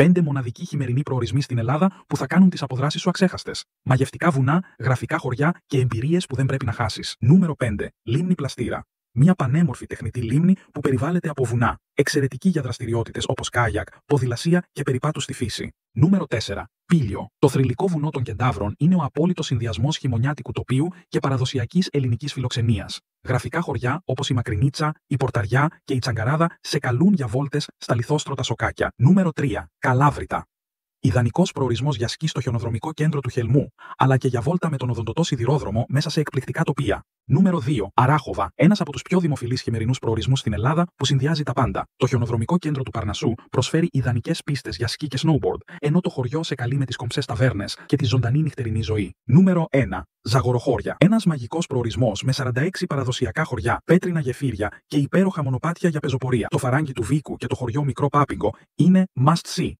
5 μοναδικοί χειμερινοί προορισμοί στην Ελλάδα που θα κάνουν τις αποδράσεις σου αξέχαστες. Μαγευτικά βουνά, γραφικά χωριά και εμπειρίες που δεν πρέπει να χάσεις. Νούμερο 5. Λίμνη Πλαστήρα. Μια πανέμορφη τεχνητή λίμνη που περιβάλλεται από βουνά. Εξαιρετική για δραστηριότητες όπως κάγιακ, ποδηλασία και περιπάτους στη φύση. Νούμερο 4. Πήλιο. Το θρυλικό βουνό των Κεντάβρων είναι ο απόλυτος συνδυασμός χειμωνιάτικου τοπίου και παραδοσιακής ελληνικής φιλοξενίας. Γραφικά χωριά όπως η Μακρινίτσα, η Πορταριά και η Τσαγκαράδα σε καλούν για βόλτες στα λιθόστρωτα σοκάκια. Νούμερο 3. Καλάβρητα. Ιδανικός προορισμός για σκι στο χιονοδρομικό κέντρο του Χελμού, αλλά και για βόλτα με τον οδοντοτό σιδηρόδρομο μέσα σε εκπληκτικά τοπία. Νούμερο 2. Αράχοβα. Ένας από τους πιο δημοφιλείς χειμερινούς προορισμούς στην Ελλάδα που συνδυάζει τα πάντα. Το χιονοδρομικό κέντρο του Παρνασσού προσφέρει ιδανικές πίστες για σκι και snowboard, ενώ το χωριό σε καλεί με τις κομψές ταβέρνες και τη ζωντανή νυχτερινή ζωή. Νούμερο 1. Ζαγοροχώρια. Ένας μαγικός προορισμός με 46 παραδοσιακά χωριά, πέτρινα γεφύρια και υπέροχα μονοπάτια για πεζοπορία. Το φαράγγι του Βίκου και το χωριό Μικρό Πάπιγκο είναι must see.